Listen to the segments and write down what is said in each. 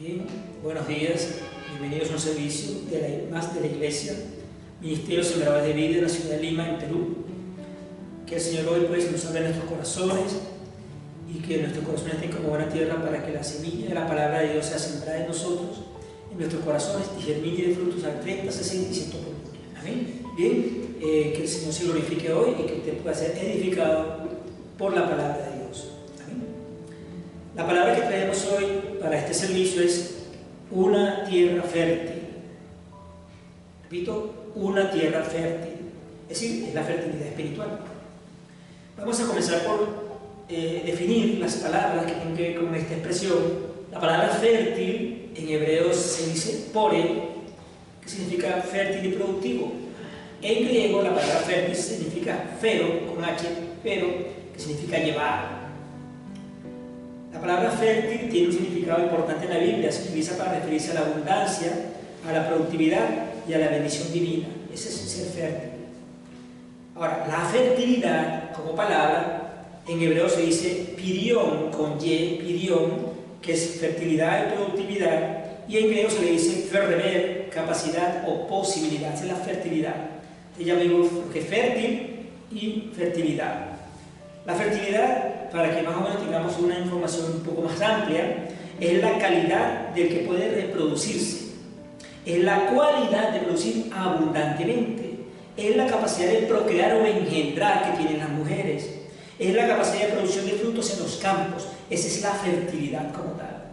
Bien, buenos días, bienvenidos a un servicio más de la Iglesia, Ministerio Sembradores de Vida en la ciudad de Lima, en Perú. Que el Señor hoy pues nos hable en nuestros corazones y que nuestros corazones estén como buena tierra para que la semilla de la palabra de Dios sea sembrada en nosotros, en nuestros corazones, y germine y dé frutos al 30, 60 y 100 por uno. Amén. Bien, que el Señor se glorifique hoy y que usted pueda ser edificado por la palabra de Dios. Amén. La palabra que traemos hoy para este servicio es una tierra fértil. Repito, una tierra fértil. Es decir, es la fertilidad espiritual. Vamos a comenzar por definir las palabras que tienen que ver con esta expresión. La palabra fértil en hebreo se dice pore, que significa fértil y productivo. En griego la palabra fértil significa fero, con H, fero, que significa llevar. La palabra fértil tiene un significado importante en la Biblia. Se utiliza para referirse a la abundancia, a la productividad y a la bendición divina. Ese es ser fértil. Ahora, la fertilidad como palabra, en hebreo se dice pirión, con Y, pirión, que es fertilidad y productividad, y en griego se le dice ferrever, capacidad o posibilidad. Esa es la fertilidad. Ella mismo que fértil y fertilidad. La fertilidad, para que más o menos tengamos una información un poco más amplia, es la calidad del que puede reproducirse, es la cualidad de producir abundantemente, es la capacidad de procrear o engendrar que tienen las mujeres, es la capacidad de producción de frutos en los campos. Esa es la fertilidad como tal.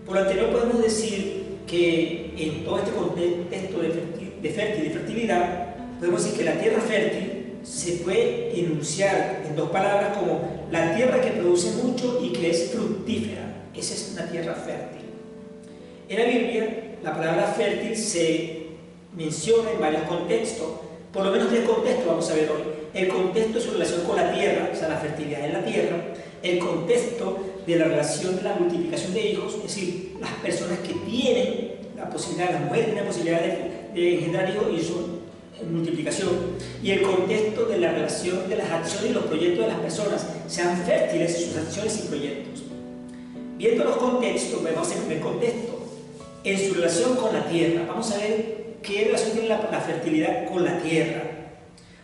Por lo anterior podemos decir que en todo este contexto de fertilidad, podemos decir que la tierra fértil se puede enunciar en dos palabras como la tierra que produce mucho y que es fructífera. Esa es una tierra fértil. En la Biblia, la palabra fértil se menciona en varios contextos, por lo menos 3 contextos vamos a ver hoy. El contexto de su relación con la tierra, o sea, la fertilidad en la tierra; el contexto de la relación de la multiplicación de hijos, es decir, las personas que tienen la posibilidad, las mujeres tienen la posibilidad de engendrar hijos y su multiplicación; y el contexto de la relación de las acciones y los proyectos de las personas, sean fértiles sus acciones y proyectos. Viendo los contextos, vemos el primer contexto, en su relación con la tierra. Vamos a ver qué relación tiene la fertilidad con la tierra.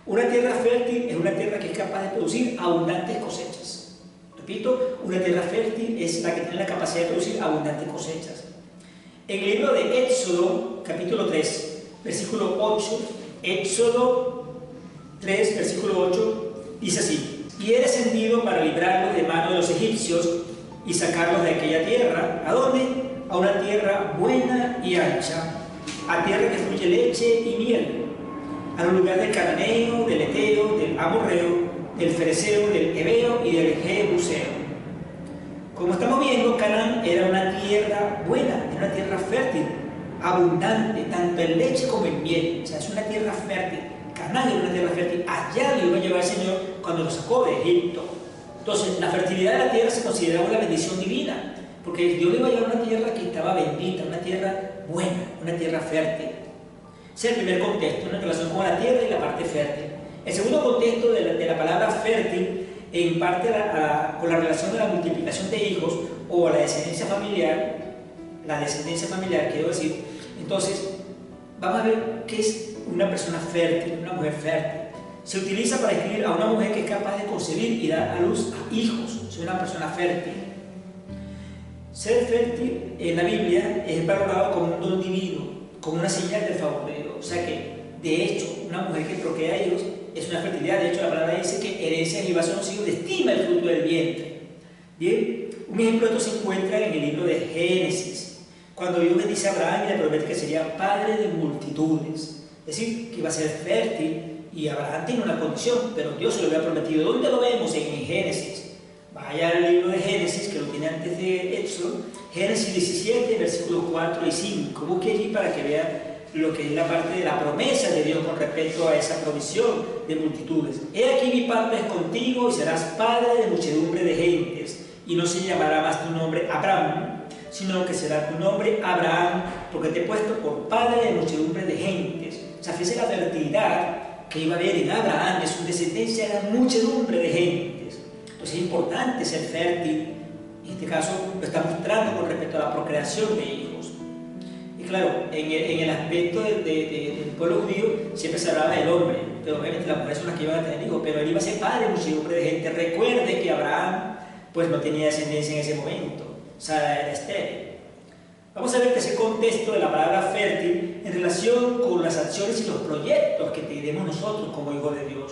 Una tierra fértil es una tierra que es capaz de producir abundantes cosechas. Repito, una tierra fértil es la que tiene la capacidad de producir abundantes cosechas. En el libro de Éxodo, capítulo 3, versículo 8, Éxodo 3, versículo 8, dice así: y he descendido para librarlos de mano de los egipcios y sacarlos de aquella tierra. ¿A dónde? A una tierra buena y ancha, a tierra que fluye leche y miel, a un lugar del cananeo, del eteo, del amorreo, del fereceo, del heveo y del jebuseo. Como estamos viendo, Canaán era una tierra buena, era una tierra fértil, abundante, tanto en leche como en miel. O sea, es una tierra fértil. Canaán era una tierra fértil. Allá lo iba a llevar el Señor cuando lo sacó de Egipto. Entonces, la fertilidad de la tierra se consideraba una bendición divina, porque Dios le iba a llevar una tierra que estaba bendita, una tierra buena, una tierra fértil. Ese es el primer contexto, una relación con la tierra y la parte fértil. El segundo contexto de la palabra fértil, en parte con la relación de la multiplicación de hijos o la descendencia familiar, quiero decir. Entonces, vamos a ver qué es una persona fértil, una mujer fértil. Se utiliza para describir a una mujer que es capaz de concebir y dar a luz a hijos. Es una persona fértil. Ser fértil en la Biblia es valorado como un don divino, como una señal del favor de Dios. O sea que, de hecho, una mujer que procrea hijos es una fertilidad. De hecho, la palabra dice que herencia y vas a los hijos, estima el fruto del vientre. Bien, un ejemplo de esto se encuentra en el libro de Génesis, cuando Dios bendice a Abraham y le promete que sería padre de multitudes. Es decir, que iba a ser fértil, y Abraham tiene una condición, pero Dios se lo había prometido. ¿Dónde lo vemos? En Génesis. Vaya al libro de Génesis, que lo tiene antes de Éxodo, Génesis 17, versículos 4 y 5. Busque allí para que vea lo que es la parte de la promesa de Dios con respecto a esa provisión de multitudes. He aquí mi pacto es contigo y serás padre de muchedumbre de gentes, y no se llamará más tu nombre Abraham, sino que será tu nombre Abraham, porque te he puesto por padre de muchedumbre de gentes. O sea, fíjese la fertilidad que iba a haber en Abraham, de su descendencia era muchedumbre de gentes. Entonces es importante ser fértil En este caso lo está mostrando con respecto a la procreación de hijos. Y claro, en el aspecto del pueblo judío siempre se hablaba del hombre, pero obviamente las mujeres son las que iban a tener hijos, pero él iba a ser padre de muchísimo de gente. Recuerde que Abraham pues no tenía descendencia en ese momento, Sara era estéril. Vamos a ver que ese contexto de la palabra fértil en relación con las acciones y los proyectos que tenemos nosotros como hijos de Dios.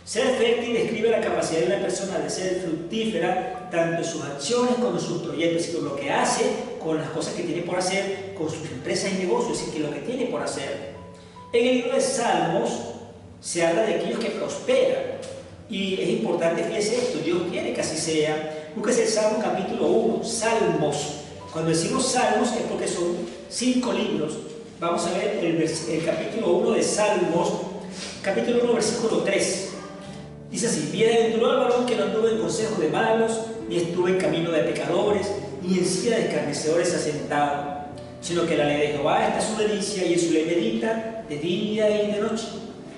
Ser fértil describe la capacidad de una persona de ser fructífera tanto en sus acciones como en sus proyectos, y con lo que hace, con las cosas que tiene por hacer, con sus empresas y negocios, es decir, que lo que tiene por hacer. En el libro de Salmos se habla de aquellos que prosperan, y es importante, fíjese esto, Dios quiere que así sea. Búsquese el Salmo capítulo 1, Salmos. Cuando decimos Salmos es porque son 5 libros. Vamos a ver el capítulo 1 de Salmos, capítulo 1, versículo 3. Dice así: bienaventurado el varón que no anduvo en consejo de malos, ni estuvo en camino de pecadores, ni en silla de escarnecedores asentado, sino que la ley de Jehová está su delicia, y en su ley medita de día y de noche.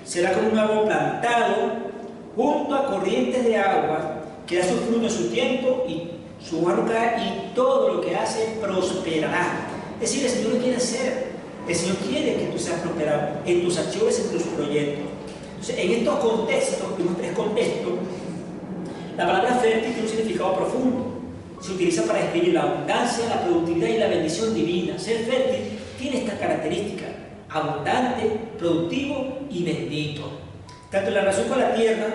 Será como un árbol plantado junto a corrientes de agua, que da su fruto en su tiempo, y su hoja no cae, y todo lo que hace prosperará. Es decir, el Señor lo quiere hacer. El Señor quiere que tú seas prosperado en tus acciones, en tus proyectos. Entonces, en estos contextos, vimos 3 contextos, la palabra fértil tiene un significado profundo. Se utiliza para describir la abundancia, la productividad y la bendición divina. Ser fértil tiene esta característica: abundante, productivo y bendito. Tanto en la relación con la tierra,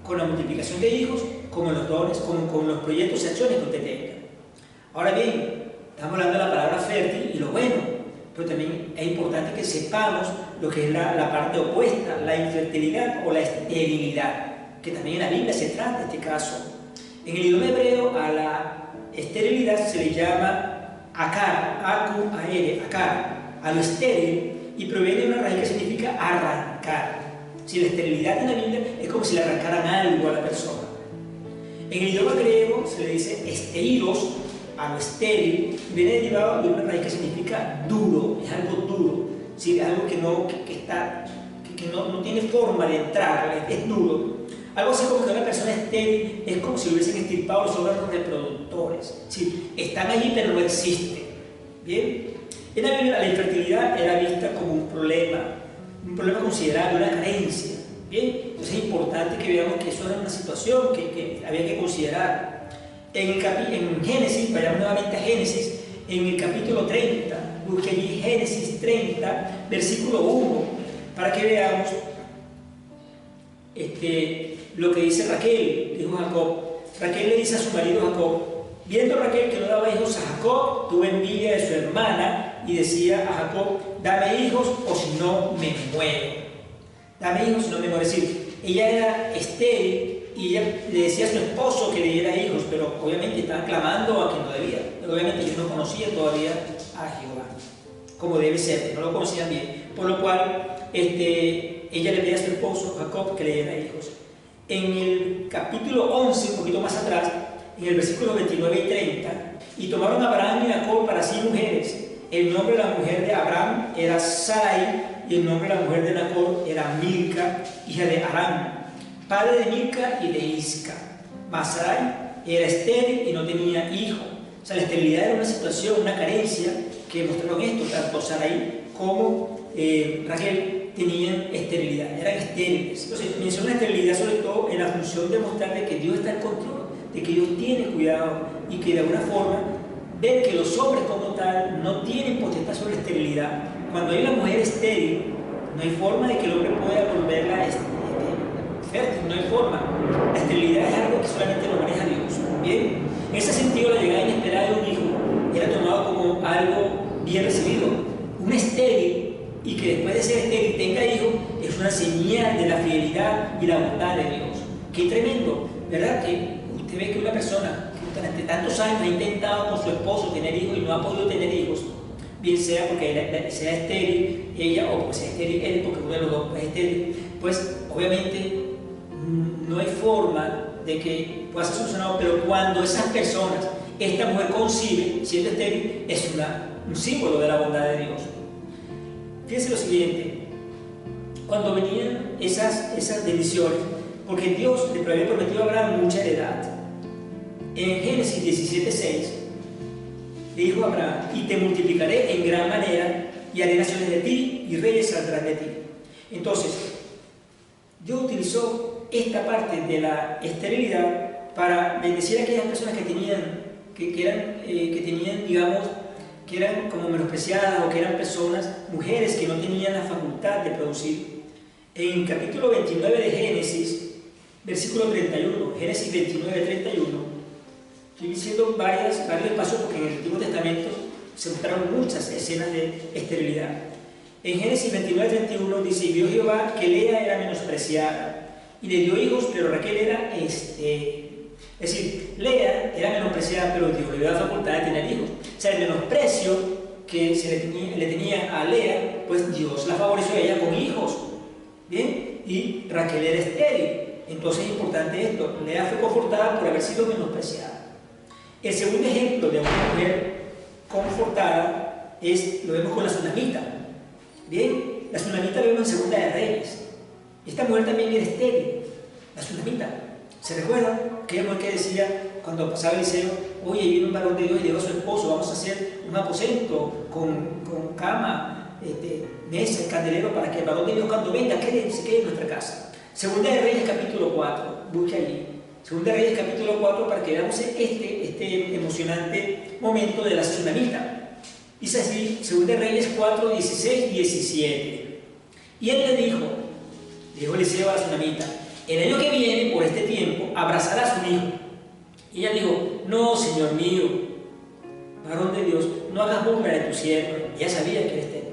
con la multiplicación de hijos, como en los dones, como con los proyectos y acciones que usted tenga. Ahora bien, estamos hablando de la palabra fértil y lo bueno, pero también es importante que sepamos lo que es la parte opuesta, la infertilidad o la esterilidad, que también en la Biblia se trata de este caso. En el idioma hebreo a la esterilidad se le llama akar, aku-aere, akar, a lo estéril, y proviene de una raíz que significa arrancar. Si la esterilidad en la Biblia es como si le arrancaran algo a la persona. En el idioma griego se le dice esteiros, a lo estéril, y viene derivado de una raíz que significa duro, es algo duro, ¿sí? Algo que no tiene forma de entrar, es duro. Algo así como que una persona estéril es como si hubiesen extirpado los órganos reproductores, ¿sí? Están allí pero no existen. ¿Bien? En la Biblia la infertilidad era vista como un problema considerable, una carencia. ¿Bien? Entonces es importante que veamos que eso era una situación que había que considerar. En Génesis, vayamos nuevamente a Génesis, en el capítulo 30, busque allí Génesis 30, versículo 1, para que veamos lo que dice Raquel, dijo Jacob. Raquel le dice a su marido Jacob: viendo Raquel que no daba hijos a Jacob, tuvo envidia de su hermana y decía a Jacob: dame hijos o si no me muero. Dame hijos o si no me muero. Es decir, ella era estéril y ella le decía a su esposo que le diera hijos, pero obviamente estaba clamando a quien no debía. Pero obviamente ellos no conocían todavía a Jehová como debe ser, no lo conocían bien, por lo cual ella le pedía a su esposo Jacob que le diera hijos. En el capítulo 11, un poquito más atrás, en el versículo 29 y 30, y tomaron a Abraham y Jacob para sí mujeres. El nombre de la mujer de Abraham era Sarai, y el nombre de la mujer de Nacor era Milca, hija de Aram, padre de Milca y de Isca. Mas Sarai era estéril y no tenía hijo. O sea, la esterilidad era una situación, una carencia que mostraron esto. Tanto Sarai como Raquel tenían esterilidad, eran estériles. Entonces, menciona la esterilidad sobre todo en la función de mostrar de que Dios está en control, de que Dios tiene cuidado, y que de alguna forma ver que los hombres como tal no tienen potestad sobre la esterilidad. Cuando hay una mujer estéril, no hay forma de que el hombre pueda volverla fértil, no hay forma. La esterilidad es algo que solamente lo maneja Dios. Bien, en ese sentido, la llegada inesperada de un hijo era tomado como algo bien recibido. Un estéril, y que después de ser estéril tenga hijo, es una señal de la fidelidad y la bondad de Dios. Qué tremendo, ¿verdad? Que usted ve que una persona que durante tantos años ha intentado con su esposo tener hijos y no ha podido tener hijos, bien sea porque sea estéril ella o porque sea estéril él, porque uno de los dos es estéril, pues obviamente no hay forma de que pueda ser solucionado. Pero cuando esas personas, esta mujer concibe siendo estéril, es un símbolo de la bondad de Dios. Fíjense lo siguiente: cuando venían esas bendiciones, porque Dios le había prometido a Abraham mucha heredad, En Génesis 17:6, le dijo a Abraham: y te multiplicaré en gran manera, y haré naciones de ti, y reyes saldrán de ti. Entonces, Dios utilizó esta parte de la esterilidad para bendecir a aquellas personas que tenían, digamos, que eran como menospreciadas, o que eran personas, mujeres que no tenían la facultad de producir. En capítulo 29 de Génesis, versículo 31, Génesis 29, 31, estoy diciendo varios pasos porque en el Antiguo Testamento se mostraron muchas escenas de esterilidad. En Génesis 29, 31 dice: y vio Jehová que Lea era menospreciada, y le dio hijos, pero Raquel era estéril. Es decir, Lea era menospreciada, pero Dios le dio la facultad de tener hijos. O sea, el menosprecio que le tenía a Lea, pues Dios la favoreció a ella con hijos. Bien, y Raquel era estéril. Entonces es importante esto: Lea fue confortada por haber sido menospreciada. El segundo ejemplo de una mujer confortada lo vemos con la tsunamita. Bien, la tsunamita lo vemos en Segunda de Reyes. Esta mujer también era estéril, la tsunamita. ¿Se recuerdan? Aquella mujer que decía cuando pasaba Eliseo: oye, viene un varón de Dios y llegó a su esposo, vamos a hacer un aposento con cama, mesa y candelero, para que el varón de Dios cuando venga se quede en nuestra casa. Segunda de Reyes capítulo 4, busque allí. Segunda de Reyes capítulo 4, para que veamos este emocionante momento de la tsunamita. Dice así, Segunda de Reyes 4, 16, 17. Y él le dijo Eliseo a la tsunamita: el año que viene, por este tiempo, abrazará a su hijo. Y ella dijo: no, Señor mío, varón de Dios, no hagas burla de tu sierva. Ella sabía que era estéril.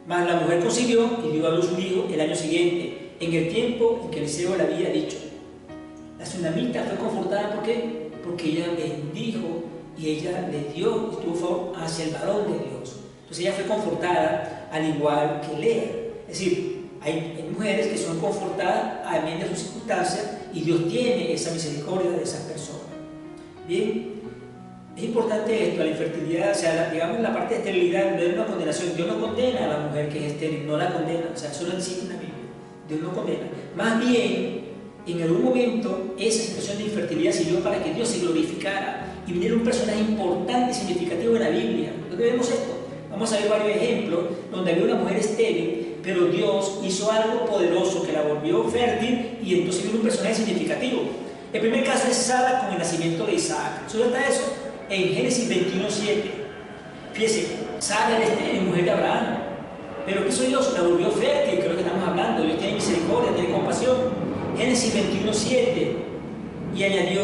Mas la mujer concibió y dio a luz un hijo el año siguiente, en el tiempo en que Eliseo le había dicho. La tsunamita fue confortada, ¿por qué? Porque ella bendijo y ella le dio, estuvo favor hacia el varón de Dios. Entonces ella fue confortada al igual que Lea. Es decir, hay mujeres que son confortadas a medio de sus circunstancias, y Dios tiene esa misericordia de esas personas. Bien, es importante esto, la infertilidad, o sea, digamos, la parte de esterilidad no es una condenación. Dios no condena a la mujer que es estéril, no la condena, o sea, eso no existe en la Biblia. Dios no condena. Más bien, en algún momento, esa situación de infertilidad sirvió para que Dios se glorificara y viniera un personaje importante y significativo en la Biblia. ¿Dónde vemos esto? Vamos a ver varios ejemplos donde había una mujer estéril, pero Dios hizo algo poderoso que la volvió fértil, y entonces vino un personaje significativo. El primer caso es Sara con el nacimiento de Isaac. ¿Dónde está eso? En Génesis 21:7. Fíjese, Sara era estéril, mujer de Abraham, pero ¿qué hizo Dios? La volvió fértil, que es lo que estamos hablando. Dios tiene misericordia, tiene compasión. Génesis 21:7. Y añadió,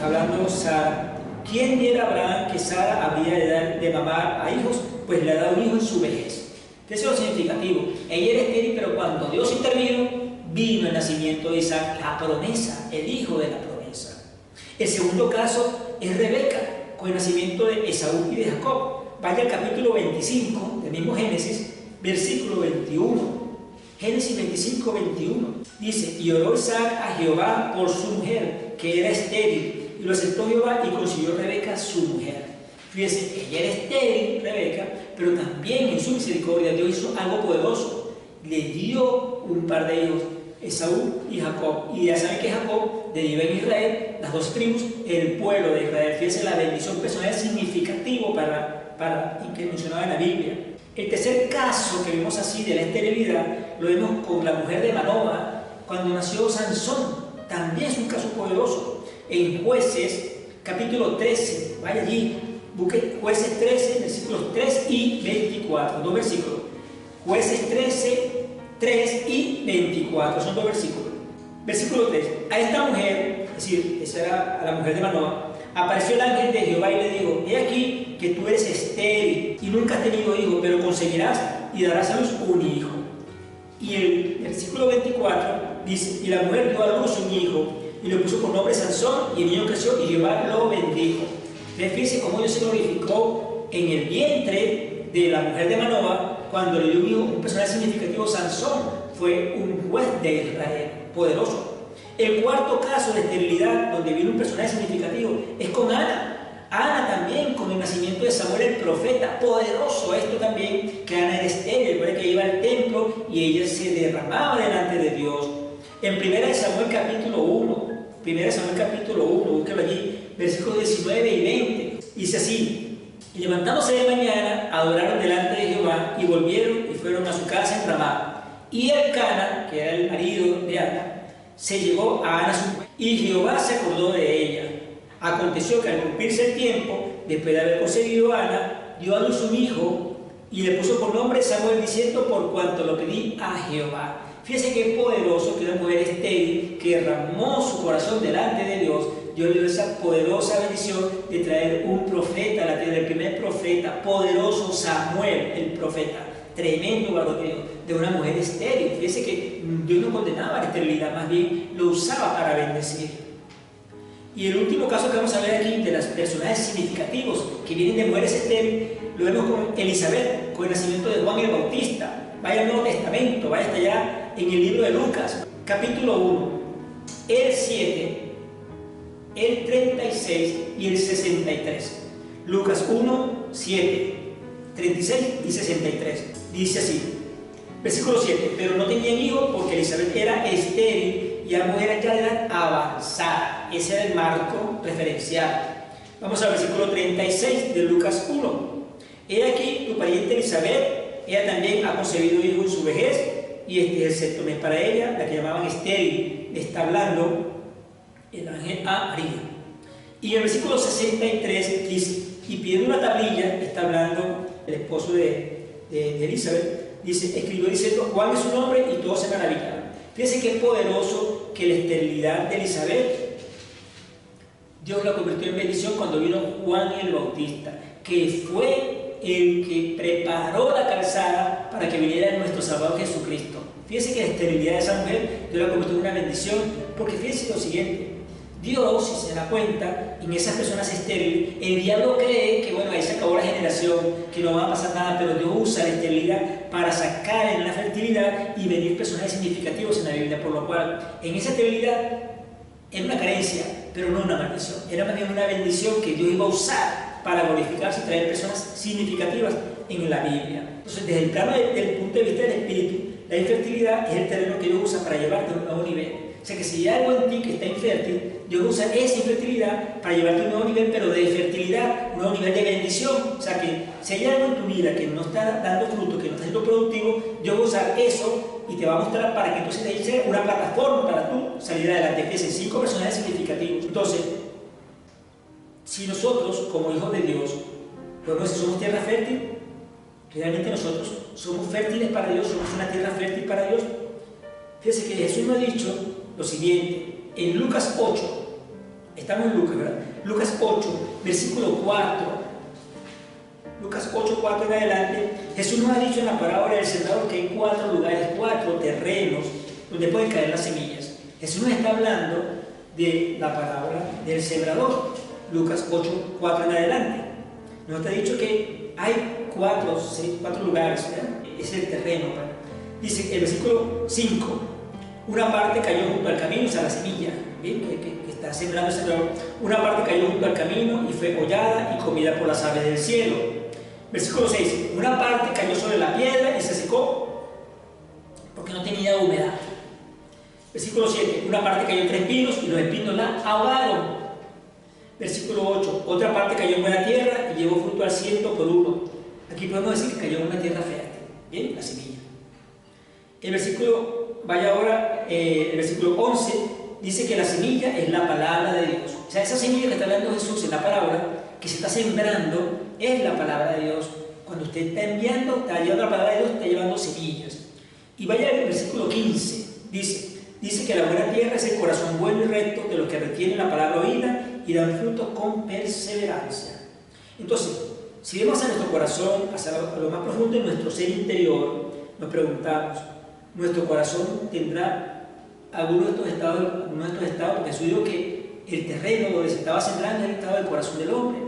hablando Sara: ¿quién diera a Abraham que Sara habría de dar de mamar a hijos? Pues le ha dado un hijo en su vejez. ¿Qué es lo significativo? Ella era estéril, pero cuando Dios intervino, vino el nacimiento de Isaac, la promesa, el hijo de la promesa. El segundo caso es Rebeca, con el nacimiento de Esaú y de Jacob. Vaya al capítulo 25 del mismo Génesis, versículo 21. Génesis 25, 21. Dice: y oró Isaac a Jehová por su mujer, que era estéril, y lo aceptó Jehová, y concibió Rebeca su mujer. Fíjense, ella era estéril, Rebeca, pero también en su misericordia Dios hizo algo poderoso. Le dio un par de hijos, Esaú y Jacob. Y ya saben que Jacob derivó en Israel, las dos tribus, el pueblo de Israel. Fíjense la bendición personal significativo que mencionaba en la Biblia. El tercer caso que vemos así de la esterilidad lo vemos con la mujer de Manoa cuando nació Sansón. También es un caso poderoso. En Jueces capítulo 13, vaya allí, busque Jueces 13, versículos 3 y 24, dos versículos. Jueces 13, 3 y 24, son dos versículos. Versículo 3: a esta mujer, es decir, esa era a la mujer de Manoa, apareció el ángel de Jehová y le dijo: he aquí que tú eres estéril y nunca has tenido hijo, pero concebirás y darás a luz un hijo. Y el versículo 24 dice: y la mujer dio a luz un hijo y le puso por nombre Sansón, y el niño creció y Jehová lo bendijo. Fíjense cómo Dios se glorificó en el vientre de la mujer de Manoa cuando le dio un hijo, un personaje significativo. Sansón fue un juez de Israel, poderoso. El cuarto caso de esterilidad donde viene un personaje significativo es con Ana. Ana también, con el nacimiento de Samuel el profeta, poderoso esto también, que Ana era estéril, que iba al templo y ella se derramaba delante de Dios. En 1 Samuel capítulo 1, búsquelo allí, versículos 19 y 20. Dice así: y levantándose de mañana, adoraron delante de Jehová, y volvieron y fueron a su casa en Ramá. Y Elcana, que era el marido de Ana, se llegó a Ana su mujer, y Jehová se acordó de ella. Aconteció que al cumplirse el tiempo, después de haber concebido a Ana, dio a luz un hijo, y le puso por nombre Samuel, diciendo: por cuanto lo pedí a Jehová. Fíjese qué poderoso que una mujer estéril, que derramó su corazón delante de Dios, Dios le dio esa poderosa bendición de traer un profeta a la tierra, el primer profeta, poderoso Samuel, el profeta, tremendo varón de una mujer estéril. Fíjese que Dios no condenaba la esterilidad, más bien lo usaba para bendecir. Y el último caso que vamos a ver aquí de los personajes significativos que vienen de mujeres estériles, lo vemos con Elizabeth, con el nacimiento de Juan el Bautista. Vaya al Nuevo Testamento, vaya hasta allá en el libro de Lucas, capítulo 1, el 7, el 36 y el 63. Lucas 1, 7, 36 y 63. Dice así, versículo 7: pero no tenían hijos porque Elizabeth era estéril y ambos eran ya de edad avanzada. Ese era el marco referencial. Vamos al versículo 36 de Lucas 1. He aquí tu pariente Elizabeth, ella también ha concebido hijo en su vejez, y este es el sexto mes para ella, la que llamaban estéril. Está hablando el ángel a María. Y en el versículo 63 dice: y pidiendo una tablilla, está hablando el esposo de Elizabeth, dice, escribió diciendo: Juan es su nombre, y todos se maravillaron. Fíjense qué poderoso que la esterilidad de Elizabeth, Dios la convirtió en bendición cuando vino Juan el Bautista, que fue el que preparó la calzada para que viniera nuestro Salvador Jesucristo. Fíjense que la esterilidad de esa mujer, Dios la convirtió en una bendición, porque fíjense lo siguiente: Dios, si se da cuenta, en esas personas estériles, el diablo cree que, bueno, ahí se acabó la generación, que no va a pasar nada, pero Dios usa la esterilidad para sacar en la fertilidad y venir personajes significativos en la Biblia, por lo cual, en esa esterilidad, era una carencia, pero no una maldición, era más bien una bendición que Dios iba a usar para glorificarse y traer personas significativas en la Biblia. Entonces, desde el plano del punto de vista del espíritu, la infertilidad es el terreno que Dios usa para llevarte a un nuevo nivel. O sea que si hay algo en ti que está infértil, Dios usa esa infertilidad para llevarte a un nuevo nivel, pero de fertilidad, un nuevo nivel de bendición. O sea que si hay algo en tu vida que no está dando fruto, que no está siendo productivo, Dios va a usar eso y te va a mostrar para que entonces ahí sea una plataforma para tú salir adelante. Fíjense, 5 personajes significativos. Entonces, si nosotros, como hijos de Dios, podemos decir somos tierra fértil, realmente nosotros somos fértiles para Dios, somos una tierra fértil para Dios. Fíjense que Jesús nos ha dicho lo siguiente, en Lucas 8, estamos en Lucas, ¿verdad? Lucas 8, versículo 4, Lucas 8, 4 en adelante, Jesús nos ha dicho en la parábola del sembrador que hay 4 lugares, 4 terrenos donde pueden caer las semillas. Jesús nos está hablando de la parábola del sembrador, Lucas 8, 4 en adelante. Nos está dicho que hay 4 lugares, ¿verdad? Es el terreno. Dice el versículo 5, una parte cayó junto al camino, o sea, la semilla, ¿bien? Que está sembrando el sembrador. Una parte cayó junto al camino y fue hollada y comida por las aves del cielo. Versículo 6, una parte cayó sobre la piedra y se secó porque no tenía humedad. Versículo 7, una parte cayó entre espinos y los espinos la ahogaron. Versículo 8, otra parte cayó en buena tierra y llevó fruto al 100 por 1. Aquí podemos decir que cayó en una tierra fértil, ¿bien? La semilla. El versículo, vaya ahora, el versículo 11, dice que la semilla es la palabra de Dios. O sea, esa semilla que está hablando Jesús en la parábola, que se está sembrando, es la palabra de Dios. Cuando usted está enviando, está llevando la palabra de Dios, está llevando semillas. Y vaya al versículo 15, dice que la buena tierra es el corazón bueno y recto de los que retienen la palabra oída y dan frutos con perseverancia. Entonces, si vemos a nuestro corazón, hacia lo más profundo de nuestro ser interior, nos preguntamos, ¿nuestro corazón tendrá alguno de estos estados? Porque Jesús dijo que el terreno donde se estaba sembrando es el estado del corazón del hombre.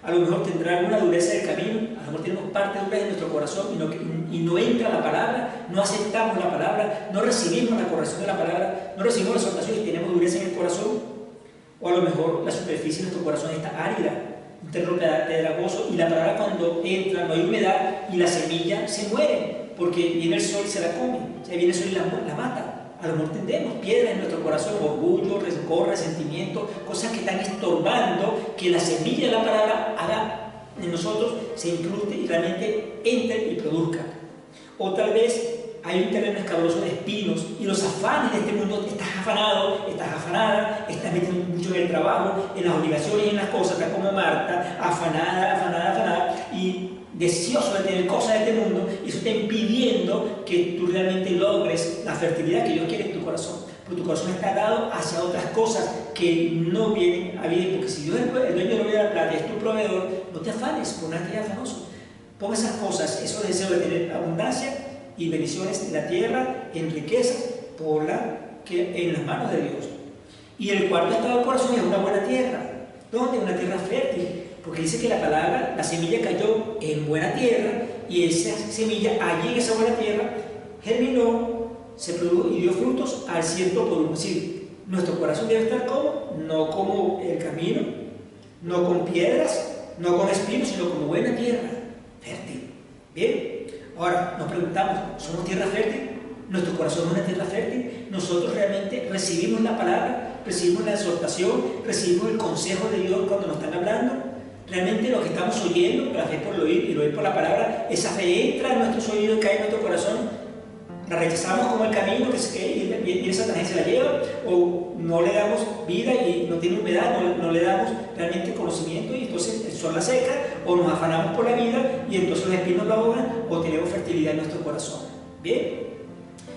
A lo mejor tendrá alguna dureza del camino, a lo mejor tenemos parte de dureza en nuestro corazón y no entra la palabra, no aceptamos la palabra, no recibimos la corrección de la palabra, no recibimos la exhortación y tenemos dureza en el corazón. O a lo mejor la superficie de nuestro corazón está árida, un terreno pedregoso, y la palabra cuando entra no hay humedad y la semilla se muere porque viene el sol y se la come. O sea, viene el sol y la mata a lo mejor tendremos piedras en nuestro corazón, orgullo, rencor, resentimiento, cosas que están estorbando que la semilla de la palabra haga en nosotros, se incruste y realmente entre y produzca. O tal vez hay un terreno escabroso de espinos y los afanes de este mundo, estás afanado, estás afanada, estás metiendo mucho en el trabajo, en las obligaciones y en las cosas, estás como Marta, afanada y deseoso de tener cosas de este mundo, y eso está impidiendo que tú realmente logres la fertilidad que Dios quiere en tu corazón. Porque tu corazón está dado hacia otras cosas que no vienen a bien, porque si Dios es el dueño de la plata y es tu proveedor, no te afanes por nada que afanoso. Pon esas cosas, esos deseos de tener abundancia y bendiciones en la tierra, en riquezas, en las manos de Dios. Y el cuarto estado del corazón es una buena tierra. ¿Dónde? Una tierra fértil. Porque dice que la palabra, la semilla cayó en buena tierra y esa semilla allí en esa buena tierra germinó, se produjo y dio frutos al 100 por uno. Es decir, nuestro corazón debe estar como, no como el camino, no con piedras, no con espinos, sino como buena tierra, fértil. Bien, ahora nos preguntamos, ¿somos tierra fértil? ¿Nuestro corazón es una tierra fértil? ¿Nosotros realmente recibimos la palabra, recibimos la exhortación, recibimos el consejo de Dios cuando nos están hablando? Realmente lo que estamos oyendo, la fe por el oír y el oír por la palabra, esa fe entra en nuestros oídos y cae en nuestro corazón, la rechazamos como el camino y esa tangente se la lleva, o no le damos vida y no tiene humedad, no le damos realmente conocimiento y entonces el sol la seca, o nos afanamos por la vida y entonces los espinos la ahogan, o tenemos fertilidad en nuestro corazón. Bien,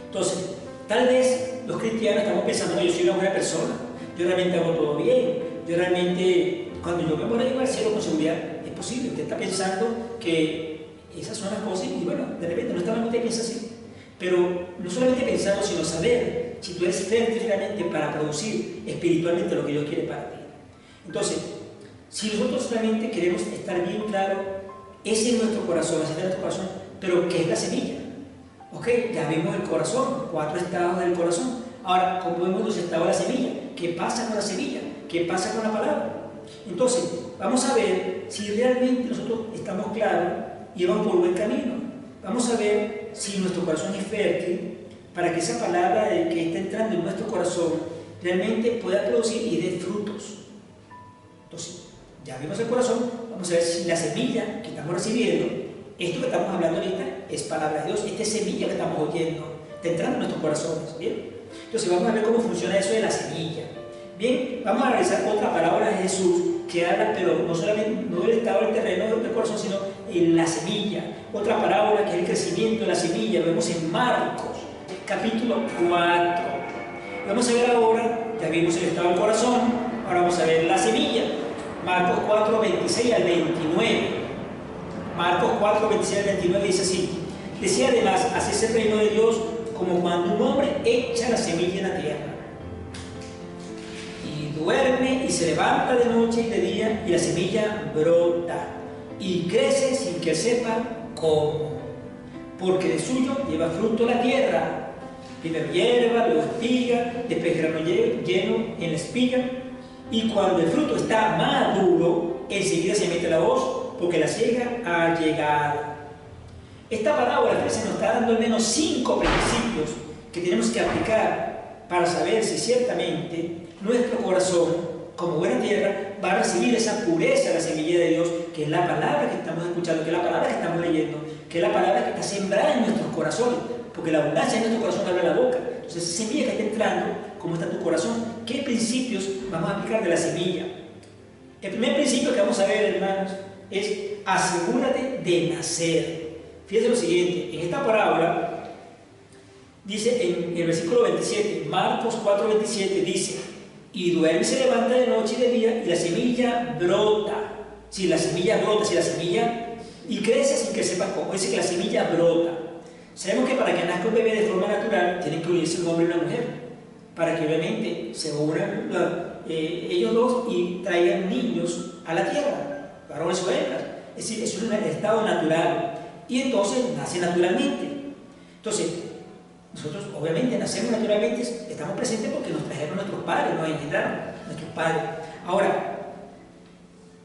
entonces tal vez los cristianos estamos pensando, no, yo soy una buena persona, yo realmente hago todo bien, yo realmente cuando yo me voy a llevar al cielo con seguridad, es posible. Usted está pensando que esas son las cosas y bueno, de repente no está mal que usted piensa así. Pero no solamente pensarlo, sino saber si tú eres fértil realmente para producir espiritualmente lo que Dios quiere para ti. Entonces, si nosotros realmente queremos estar bien claro, ese es nuestro corazón, ese es nuestro corazón, pero ¿qué es la semilla? Ok, ya vimos el corazón, 4 estados del corazón. Ahora, ¿cómo vemos los estados de la semilla? ¿Qué pasa con la semilla? ¿Qué pasa con la palabra? Entonces, vamos a ver si realmente nosotros estamos claros y vamos por buen camino. Vamos a ver si nuestro corazón es fértil para que esa palabra que está entrando en nuestro corazón realmente pueda producir y dé frutos. Entonces, ya vimos el corazón, vamos a ver si la semilla que estamos recibiendo, esto que estamos hablando ahorita, es palabra de Dios, esta es semilla que estamos oyendo, está entrando en nuestros corazones. ¿Bien? Entonces, vamos a ver cómo funciona eso de la semilla. Bien, vamos a analizar otra parábola de Jesús que habla, pero no solamente no del estado del terreno del corazón, sino en la semilla. Otra parábola que es el crecimiento de la semilla, lo vemos en Marcos, capítulo 4. Vamos a ver ahora, ya vimos el estado del corazón, ahora vamos a ver la semilla. Marcos 4, 26 al 29. Marcos 4, 26 al 29 dice así: decía además, así es el reino de Dios, como cuando un hombre echa la semilla en la tierra. Duerme y se levanta de noche y de día y la semilla brota y crece sin que sepa cómo, porque de suyo lleva fruto la tierra, primero hierba, luego espiga, después grano lleno en la espiga, y cuando el fruto está maduro, enseguida se mete la hoz, porque la siega ha llegado. Esta parábola se nos está dando al menos 5 principios que tenemos que aplicar para saber si ciertamente nuestro corazón, como buena tierra, va a recibir esa pureza de la semilla de Dios, que es la palabra que estamos escuchando, que es la palabra que estamos leyendo, que es la palabra que está sembrada en nuestros corazones, porque la abundancia de nuestro corazón abre la boca. Entonces, esa semilla que está entrando, ¿cómo está tu corazón? ¿Qué principios vamos a aplicar de la semilla? El primer principio que vamos a ver, hermanos, es asegúrate de nacer. Fíjense lo siguiente, en esta parábola dice en el versículo 27, Marcos 4, 27, dice: y duerme y se levanta de noche y de día, y la semilla brota. Si la semilla brota, y crece sin que sepa cómo. Dice que la semilla brota. Sabemos que para que nazca un bebé de forma natural, tienen que unirse un hombre y una mujer, para que obviamente se unan ellos dos y traigan niños a la tierra, varones o hembras. Es decir, es un estado natural. Y entonces nace naturalmente. Entonces, nosotros obviamente nacemos naturalmente, estamos presentes porque nos trajeron nuestros padres, nos engendraron nuestros padres. Ahora,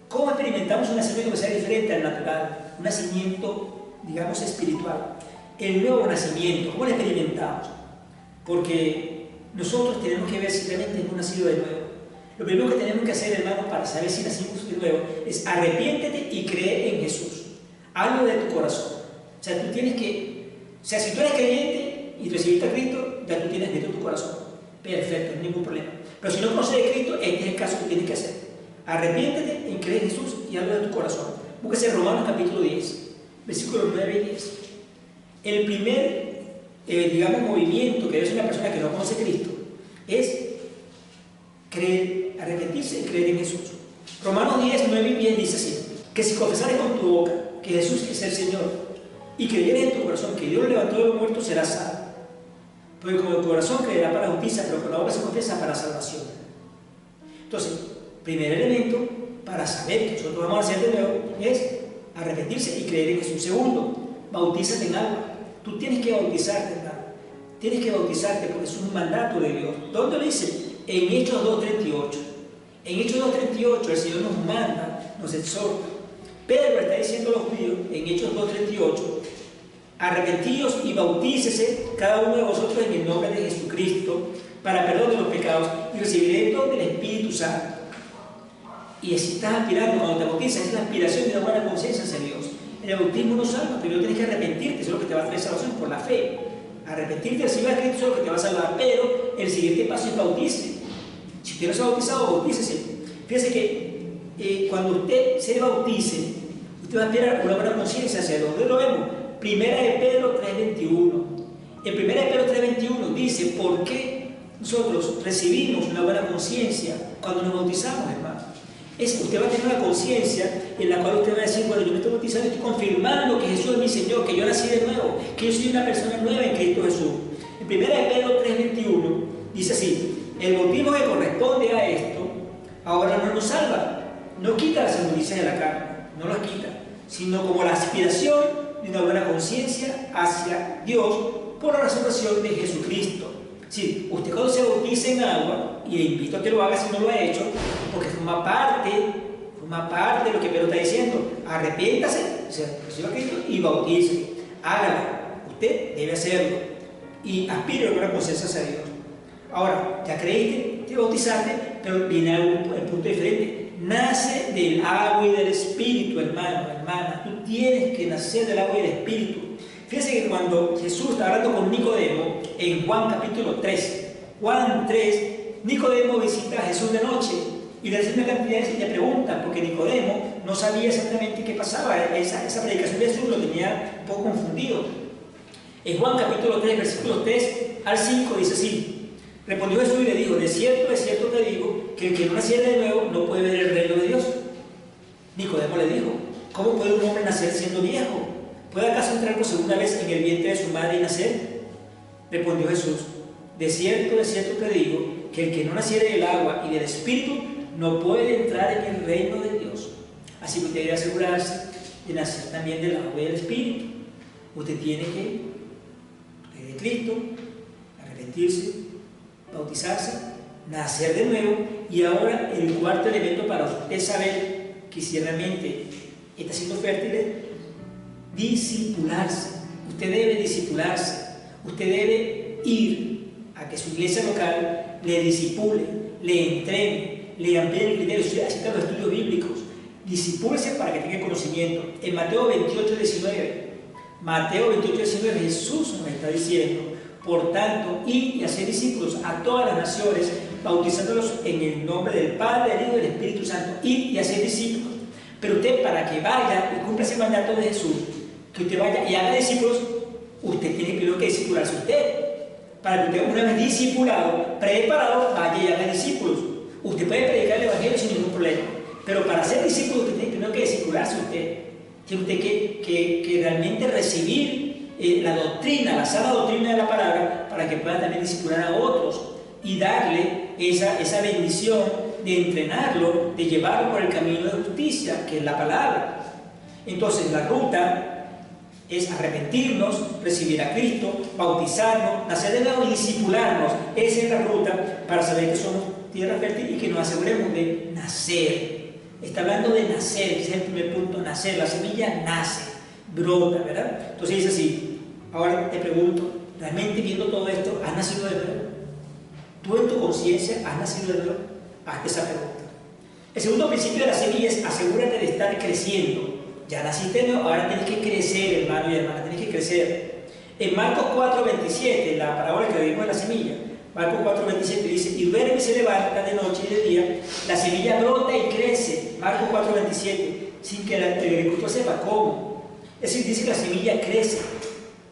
¿cómo experimentamos un nacimiento que sea diferente al natural? Un nacimiento, digamos, espiritual. El nuevo nacimiento, ¿cómo lo experimentamos? porque nosotros tenemos que ver si realmente hemos nacido de nuevo. Lo primero que tenemos que hacer, hermanos, para saber si nacimos de nuevo, es arrepiéntete y cree en Jesús. Hazlo de tu corazón. O sea, tú tienes que, si tú eres creyente y recibiste a Cristo, ya tú tienes Cristo en tu corazón. Perfecto, no hay ningún problema. Pero si no conoces a Cristo, este es el caso que tienes que hacer. Arrepiéntete y cree en Jesús y hazlo de tu corazón. Búsquese Romanos capítulo 10, versículos 9 y 10. El primer, digamos, movimiento que debe hacer una persona que no conoce a Cristo es creer, arrepentirse y creer en Jesús. Romanos 10, 9 y 10 dice así: que si confesares con tu boca que Jesús es el Señor y creyeres en tu corazón que Dios lo levantó de los muertos, serás salvo. Porque con el corazón creerá para justicia, pero con la boca se confiesa para salvación. Entonces, primer elemento para saber que nosotros vamos a hacer de nuevo es arrepentirse y creer en Jesús. Segundo, bautízate en agua. Tú tienes que bautizarte, hermano. Tienes que bautizarte porque es un mandato de Dios. ¿Dónde lo dice? En Hechos 2:38. En Hechos 2:38 el Señor nos manda, nos exhorta. Pedro está diciendo a los judíos en Hechos 2:38: arrepentíos y bautícese cada uno de vosotros en el nombre de Jesucristo para perdón de los pecados y recibiréis el don del Espíritu Santo. Y si estás aspirando, cuando te bautizas, es la aspiración de una buena conciencia hacia Dios. El bautismo no salva, pero tienes que arrepentirte, eso es lo que te va a traer salvación por la fe. Arrepentirte y recibir a Cristo es lo que te va a salvar, pero el siguiente paso es bautice. Si usted no se ha bautizado, bautícese. Fíjese que cuando usted se bautice, usted va a aspirar a una buena conciencia hacia Dios. ¿Dónde lo vemos? Primera de Pedro 3:21. En Primera de Pedro 3:21 dice por qué nosotros recibimos una buena conciencia cuando nos bautizamos, hermano. Usted va a tener una conciencia en la cual usted va a decir: bueno, yo me estoy bautizando, estoy confirmando que Jesús es mi Señor, que yo nací de nuevo, que yo soy una persona nueva en Cristo Jesús. En Primera de Pedro 3:21 dice así: el bautismo que corresponde a esto ahora no nos salva, no quita las inmundicias de la carne, no las quita, sino como la aspiración de una buena conciencia hacia Dios por la resurrección de Jesucristo. Sí, usted cuando se bautiza en agua, y le invito a que lo haga si no lo ha hecho, porque forma parte de lo que Pedro está diciendo: arrepiéntase, reciba a Cristo y bautícese. Hágalo, usted debe hacerlo y aspire a una conciencia hacia Dios. Ahora, ya creíste, te bautizaste, pero viene un punto diferente. Nace del agua y del Espíritu, hermano, hermana. Tú tienes que nacer del agua y del Espíritu. Fíjense que cuando Jesús está hablando con Nicodemo, en Juan capítulo 3, Juan 3, Nicodemo visita a Jesús de noche y le hace una cantidad de preguntas, porque Nicodemo no sabía exactamente qué pasaba. Esa predicación de Jesús lo tenía un poco confundido. En Juan capítulo 3, versículos 3 al 5 dice así: respondió Jesús y le dijo: de cierto te digo, que el que no naciera de nuevo no puede ver el reino de Dios. Nicodemo le dijo: ¿cómo puede un hombre nacer siendo viejo? ¿Puede acaso entrar por segunda vez en el vientre de su madre y nacer? Respondió Jesús: de cierto te digo, que el que no naciere del agua y del Espíritu no puede entrar en el reino de Dios. Así que usted debe asegurarse de nacer también del agua y del Espíritu. Usted tiene que creer en Cristo, arrepentirse, bautizarse, nacer de nuevo. Y ahora el cuarto elemento para usted saber que si realmente está siendo fértil: discipularse. Usted debe discipularse. Usted debe ir a que su iglesia local le discipule, le entrene, le amplíe el criterio, así los estudios bíblicos. Discipúlese para que tenga conocimiento. En Mateo 28:19, Jesús nos está diciendo: por tanto, id y haced discípulos a todas las naciones, bautizándolos en el nombre del Padre, del Hijo y del Espíritu Santo. Id y haced discípulos. Pero usted, para que vaya y cumpla ese mandato de Jesús, que usted vaya y haga discípulos, usted tiene primero que discipularse usted. Para que usted, una vez discipulado, preparado, vaya y haga discípulos. Usted puede predicar el Evangelio sin ningún problema, pero para ser discípulo usted tiene primero que discipularse usted. Tiene usted que realmente recibir la doctrina, la sana doctrina de la palabra, para que pueda también discipular a otros y darle esa bendición de entrenarlo, de llevarlo por el camino de justicia, que es la palabra. Entonces la ruta es arrepentirnos, recibir a Cristo, bautizarnos, nacer de nuevo y discipularnos. Esa es la ruta para saber que somos tierra fértil y que nos aseguremos de nacer. Está hablando de nacer, ese es el primer punto: nacer. La semilla nace, brota, ¿verdad? Entonces dice así: ahora te pregunto, realmente viendo todo esto, ¿has nacido de nuevo? ¿Tú en tu conciencia has nacido de nuevo? Hazte esa pregunta. El segundo principio de la semilla es asegúrate de estar creciendo. Ya naciste de nuevo, ahora tienes que crecer, hermano y hermana, tienes que crecer. En Marcos 4:27, la parábola que vimos de la semilla, Marcos 4:27 dice, y duerme y se levanta de noche y de día, la semilla brota y crece. Marcos 4:27, sin que el agricultor sepa cómo. Es decir, dice que la semilla crece.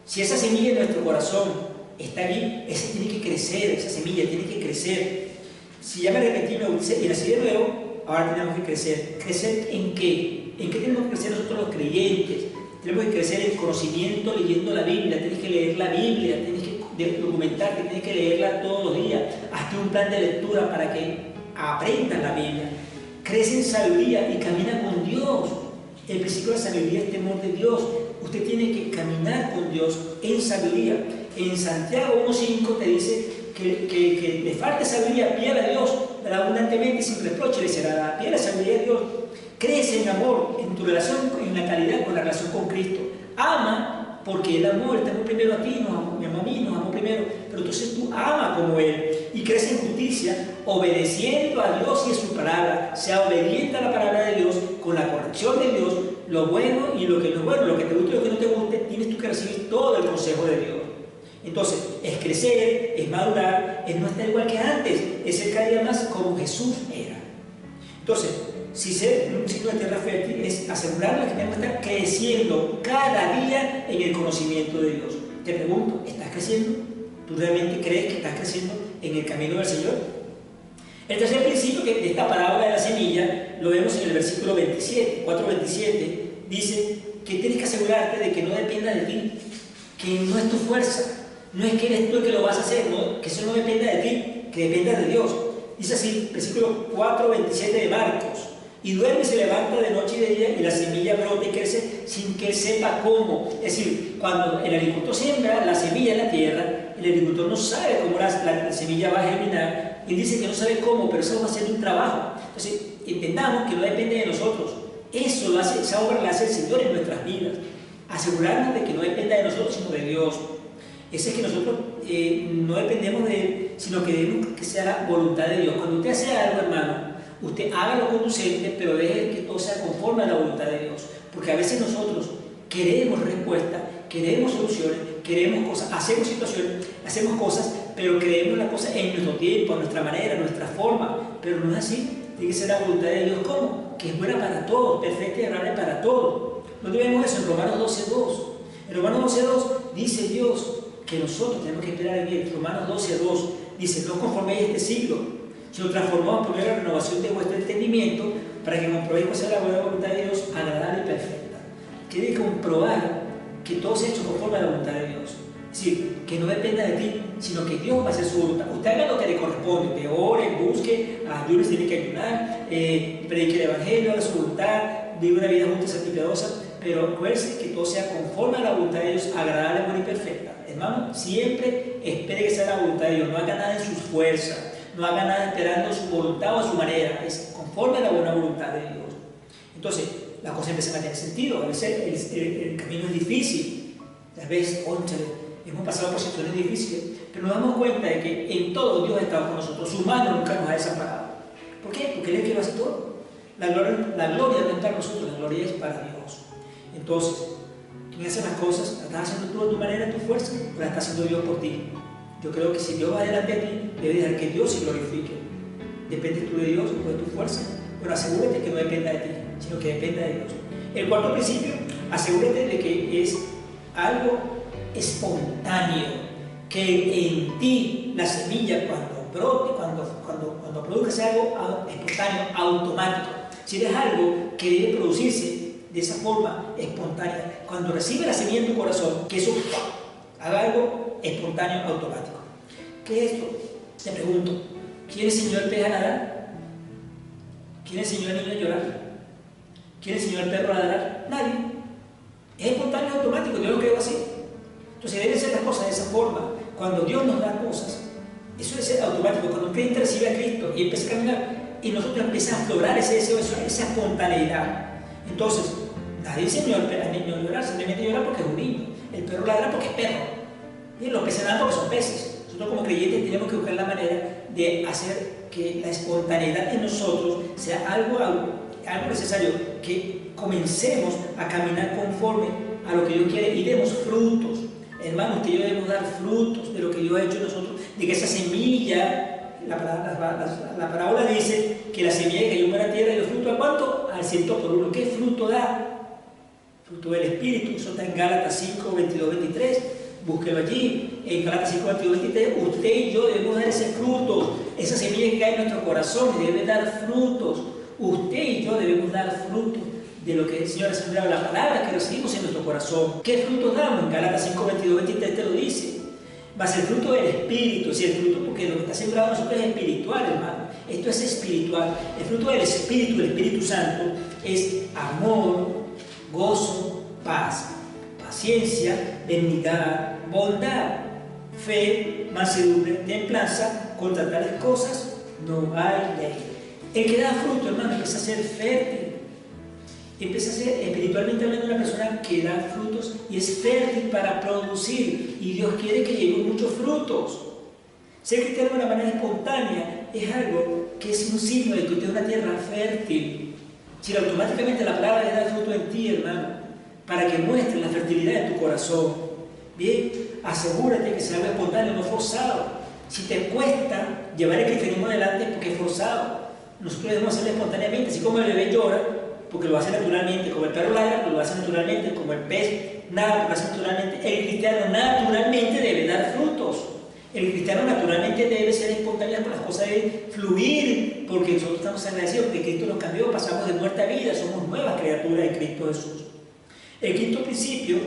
Si esa semilla en nuestro corazón está allí, esa tiene que crecer, esa semilla tiene que crecer. Si ya me repetí, me dice, y nací de nuevo, ahora tenemos que crecer. ¿Crecer en qué? ¿En qué tenemos que crecer nosotros los creyentes? Tenemos que crecer en conocimiento leyendo la Biblia. Tienes que leer la Biblia, tienes que documentarte, tienes que leerla todos los días. Hazte un plan de lectura para que aprendas la Biblia. Crece en sabiduría y camina con Dios. El principio de la sabiduría es temor de Dios. Usted tiene que caminar con Dios en sabiduría. En Santiago 1:5 te dice que le falta sabiduría, pídale a Dios abundantemente y sin reproche le será dada. Pídale la sabiduría de Dios. Crece en amor, en tu relación, en la calidad con la relación con Cristo. Ama, porque el amor te amó primero a ti, nos amó, me amó a mí, nos amó primero. Pero entonces tú ama como Él y crece en justicia, obedeciendo a Dios y a su palabra. Sea obediente a la palabra de Dios, con la corrección de Dios, lo bueno y lo que no es bueno, lo que te guste y lo que no te guste, tienes tú que recibir todo el consejo de Dios. Entonces, es crecer, es madurar, es no estar igual que antes, es ser cada día más como Jesús era. Entonces, si ser un signo de tierra fértil es asegurarnos que tenemos que estar creciendo cada día en el conocimiento de Dios. Te pregunto, ¿estás creciendo? ¿Tú realmente crees que estás creciendo en el camino del Señor? El tercer principio de esta parábola de la semilla lo vemos en el versículo 27, 4:27, dice que tienes que asegurarte de que no dependa de ti, que no es tu fuerza, no es que eres tú el que lo vas a hacer, ¿no? Que eso no dependa de ti, que dependa de Dios. Dice así, versículo 4:27 de Marcos, y duerme y se levanta de noche y de día y la semilla brota y crece sin que él sepa cómo. Es decir, cuando el agricultor siembra la semilla en la tierra, el agricultor no sabe cómo la semilla va a germinar. Él dice que no sabe cómo, pero eso va a ser un trabajo. Entonces, entendamos que no depende de nosotros. Eso lo hace, esa obra la hace el Señor en nuestras vidas. Asegurarnos de que no dependa de nosotros, sino de Dios. Ese es que nosotros no dependemos de Él, sino que debemos que sea la voluntad de Dios. Cuando usted hace algo, hermano, usted hágalo conducente, pero deje que todo sea conforme a la voluntad de Dios. Porque a veces nosotros queremos respuestas, queremos soluciones, queremos cosas, hacemos situaciones, hacemos cosas, pero creemos las cosas en nuestro tiempo, a nuestra manera, a nuestra forma. Pero no es así. Tiene que ser la voluntad de Dios. ¿Cómo? Que es buena para todos, perfecta y agradable para todos. ¿No vemos eso en Romanos 12:2? En Romanos 12:2 dice Dios que nosotros tenemos que esperar en Él. Romanos 12:2 dice, no conforméis a este siglo, sino transformaos por la renovación de vuestro entendimiento, para que comprobéis cuál sea la buena voluntad de Dios, agradable y perfecta. Quiere comprobar que todo se ha hecho conforme a la voluntad de Dios. Es decir, que no dependa de ti, sino que Dios va a hacer su voluntad. Usted haga lo que le corresponde, te ore, busque, ayude, tiene que ayunar, predique el evangelio, haga su voluntad, vive una vida justa y santificadosa, pero acuérdese que todo sea conforme a la voluntad de Dios, agradable, buena y perfecta. Hermano, siempre espere que sea la voluntad de Dios, no haga nada en sus fuerzas, no haga nada esperando su voluntad o a su manera, es conforme a la buena voluntad de Dios. Entonces, la cosa empieza a tener sentido. A veces el camino es difícil, a veces, cónchale, hemos pasado por situaciones difíciles, pero nos damos cuenta de que en todo Dios ha estado con nosotros, su mano nunca nos ha desamparado. ¿Por qué? Porque Él es el que lo hace todo. La gloria no está en nosotros, la gloria es para Dios. Entonces, tú haces las cosas, las estás haciendo tú a tu manera, a tu fuerza, o las está haciendo Dios por ti. Yo creo que si Dios va adelante a ti, debes dejar que Dios se glorifique. ¿Dependes tú de Dios o de tu fuerza? Bueno, asegúrate que no dependa de ti, sino que dependa de Dios. El cuarto principio, asegúrate de que es algo espontáneo, que en ti la semilla cuando brote, cuando produzca sea algo espontáneo, automático. Si es algo que debe producirse de esa forma espontánea, cuando recibe la semilla en tu corazón, que eso haga algo espontáneo, automático. ¿Qué es esto? Te pregunto, ¿quién enseñó al pez a nadar? ¿Quién enseñó al niño a llorar? ¿Quién enseñó al perro a ladrar? Nadie. Es espontáneo, automático, Dios lo creó así. Entonces deben ser las cosas de esa forma. Cuando Dios nos da cosas, eso debe ser automático. Cuando un creyente recibe a Cristo y empieza a caminar, y nosotros empezamos a aflorar ese deseo, esa espontaneidad. Entonces, nadie enseñó al niño a llorar, simplemente llora porque es un niño. El perro ladra porque es perro. Y los peces nadan porque son peces. Nosotros como creyentes tenemos que buscar la manera de hacer que la espontaneidad en nosotros sea algo necesario, que comencemos a caminar conforme a lo que Dios quiere y demos frutos. Hermano, usted y yo debemos dar frutos de lo que Dios ha hecho en nosotros, de que esa semilla, la parábola dice que la semilla que cayó en buena tierra dio fruto, ¿a cuánto? Al 100%. ¿Qué fruto da? Fruto del Espíritu. Eso está en Gálatas 5, 22, 23. Búsquelo allí, en Gálatas 5, 22, 23. Usted y yo debemos dar ese fruto, esa semilla que cae en nuestro corazón y debe dar frutos. Usted y yo debemos dar frutos de lo que el Señor ha sembrado, la palabra que recibimos en nuestro corazón. ¿Qué frutos damos? En Gálatas 5, 22, 23 te lo dice. Va a ser fruto del Espíritu, si el fruto, porque lo que está sembrado en nosotros es espiritual, hermano. Esto es espiritual. El fruto del Espíritu Santo, es amor, gozo, paz, paciencia, benignidad, bondad, fe, mansedumbre, templanza. Contra tales cosas no hay ley. El que da fruto, hermano, empieza a ser fértil. Empieza a ser espiritualmente hablando una persona que da frutos y es fértil para producir. Y Dios quiere que lleven muchos frutos. Ser cristiano de una manera espontánea es algo que es un signo de que usted es una tierra fértil. Si automáticamente la palabra le da fruto en ti, hermano, para que muestre la fertilidad de tu corazón. Bien, asegúrate que sea algo espontáneo, no forzado. Si te cuesta llevar el cristianismo adelante es porque es forzado. Nosotros debemos hacerlo espontáneamente, así como el bebé llora, porque lo hace naturalmente, como el perro ladra, porque lo hace naturalmente, como el pez nada, porque lo hace naturalmente. El cristiano naturalmente debe dar frutos. El cristiano naturalmente debe ser espontáneo, con las cosas deben fluir, porque nosotros estamos agradecidos, porque Cristo nos cambió, pasamos de muerte a vida, somos nuevas criaturas en Cristo Jesús. El quinto principio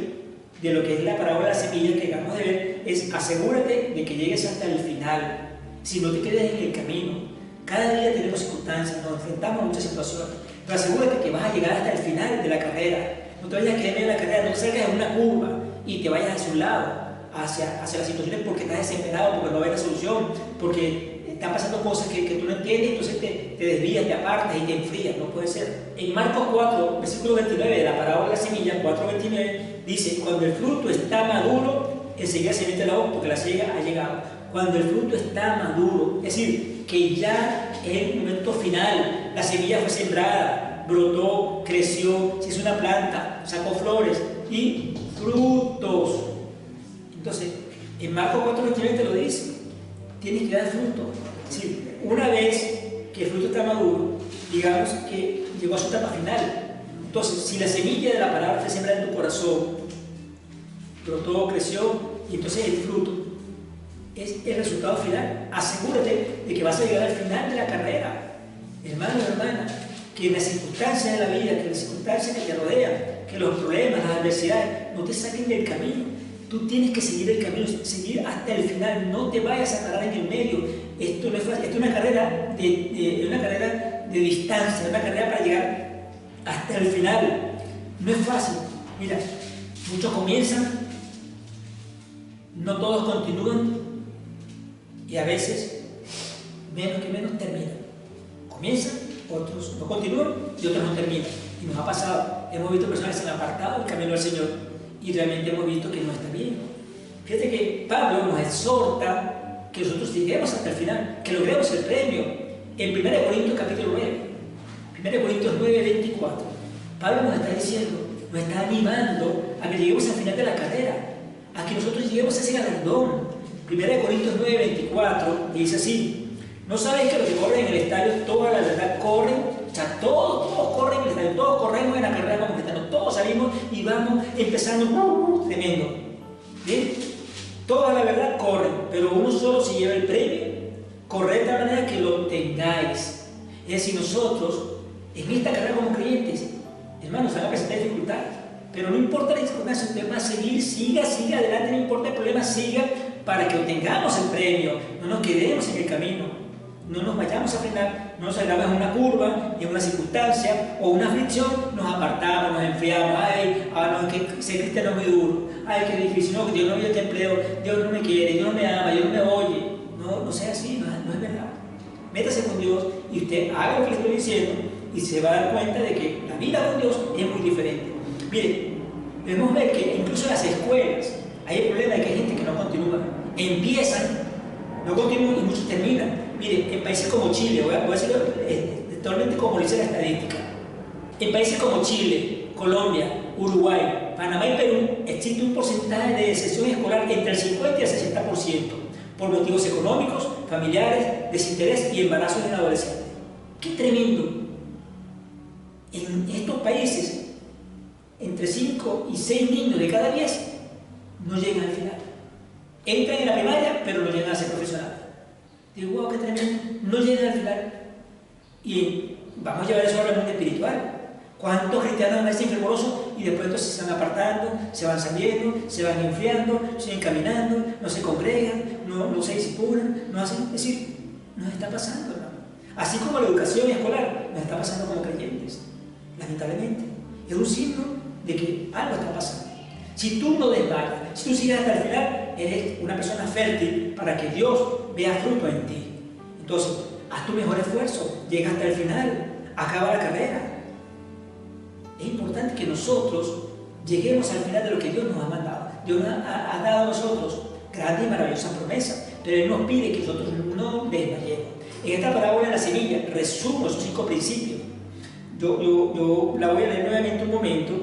de lo que es la parábola de la semilla que acabamos de ver es: asegúrate de que llegues hasta el final. Si no te quedes en el camino. Cada día tenemos circunstancias, nos enfrentamos a muchas situaciones, pero asegúrate que vas a llegar hasta el final de la carrera. No te vayas a quedar en la carrera, no te salgas en una curva y te vayas hacia un lado, hacia las situaciones porque estás desesperado, porque no ves la solución, porque están pasando cosas que tú no entiendes, entonces te desvías, te apartas y te enfrías. No puede ser. En Marcos 4, versículo 29 de la parábola de la semilla, 4:29, dice: cuando el fruto está maduro, enseguida se mete la hoz, porque la siega ha llegado. Cuando el fruto está maduro, es decir, que ya es el momento final, la semilla fue sembrada, brotó, creció, se hizo una planta, sacó flores y frutos. Entonces, en Marcos 4:29 te lo dice: tienes que dar fruto. Es decir, una vez que el fruto está maduro, digamos que llegó a su etapa final. Entonces, si la semilla de la palabra fue sembrada en tu corazón, brotó, creció, y entonces el fruto es el resultado final. Asegúrate de que vas a llegar al final de la carrera. Hermano o hermana, que las circunstancias de la vida, que las circunstancias que te rodean, que los problemas, las adversidades, no te saquen del camino. Tú tienes que seguir el camino, seguir hasta el final. No te vayas a parar en el medio. Esto no es fácil. Esto es una carrera de distancia, una carrera para llegar hasta el final. No es fácil. Mira, muchos comienzan, no todos continúan, y a veces, menos que menos, terminan. Comienzan, otros no continúan y otros no terminan. Y nos ha pasado. Hemos visto personas que se han apartado del camino del Señor y realmente hemos visto que no está bien. Fíjate que Pablo nos exhorta que nosotros lleguemos hasta el final, que logremos el premio. En 1 Corintios capítulo 9, 1 Corintios 9, 24, Pablo nos está diciendo, nos está animando a que lleguemos al final de la carrera, a que nosotros lleguemos a ese galardón. 1 Corintios 9, 24 dice así: ¿no sabéis que los que corren en el estadio, toda la verdad corren? O sea, todos corren en el estadio, todos corremos en la carrera como cristianos, todos salimos y vamos empezando tremendo. ¿Bien? Toda la verdad corren, pero uno solo se lleva el premio. Corred de manera que lo tengáis. Es decir, nosotros, en esta carrera como creyentes, hermanos, van a presentar dificultades, pero no importa la circunstancia, usted va a seguir, siga adelante, no importa el problema, siga, para que obtengamos el premio. No nos quedemos en el camino, no nos vayamos a frenar, no nos salgamos en una curva, en una circunstancia o una fricción, nos apartamos, nos enfriamos. Ay, no, que ser cristiano es muy duro, ay, qué difícil, no, que Dios no me dio este empleo, Dios no me quiere, Dios no me ama, Dios no me oye. No sea así, no es verdad. Métase con Dios y usted haga lo que le estoy diciendo y se va a dar cuenta de que la vida con Dios es muy diferente. Miren, debemos ver que incluso en las escuelas, Hay el problema de que hay gente que no continúa. Empiezan, no continúan y muchos terminan. Miren, en países como Chile, voy a decirlo totalmente como dice la estadística, en países como Chile, Colombia, Uruguay, Panamá y Perú existe un porcentaje de deserción escolar entre el 50 y el 60% por motivos económicos, familiares, desinterés y embarazos en adolescentes. ¡Qué tremendo! En estos países, entre 5 y 6 niños de cada 10 no llegan al final. Entran en la primaria, pero no llegan a ser profesionales. Digo, wow, qué tremendo, no llegan al final. Y vamos a llevar eso al mundo espiritual. ¿Cuántos cristianos van a ser fervorosos y después entonces se van apartando, se van saliendo, se van enfriando, siguen caminando, no se congregan, no se disipulan, no hacen? Es decir, nos está pasando, hermano. Así como la educación escolar nos está pasando como creyentes, lamentablemente. Es un signo de que algo está pasando. Si tú no desmayas, si tú sigues hasta el final, eres una persona fértil para que Dios vea fruto en ti. Entonces, haz tu mejor esfuerzo, llega hasta el final, acaba la carrera. Es importante que nosotros lleguemos al final de lo que Dios nos ha mandado. Dios ha dado a nosotros grandes y maravillosas promesas, pero Él nos pide que nosotros no desmayemos. En esta parábola de la semilla, resumo esos 5 principios. Yo la voy a leer nuevamente un momento,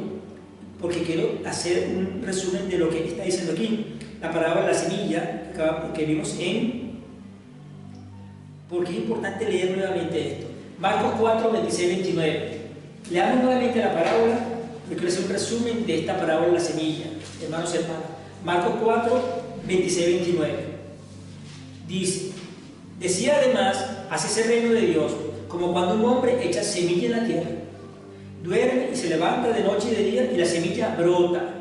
porque quiero hacer un resumen de lo que está diciendo aquí. La parábola de la semilla que vimos porque es importante leer nuevamente esto. Marcos 4, 26, 29. Leamos nuevamente la parábola. Yo quiero hacer un resumen de esta parábola de la semilla, hermanos y hermanas. Marcos 4, 26, 29. Dice: decía además, así es el reino de Dios, como cuando un hombre echa semilla en la tierra. Duerme y se levanta de noche y de día y la semilla brota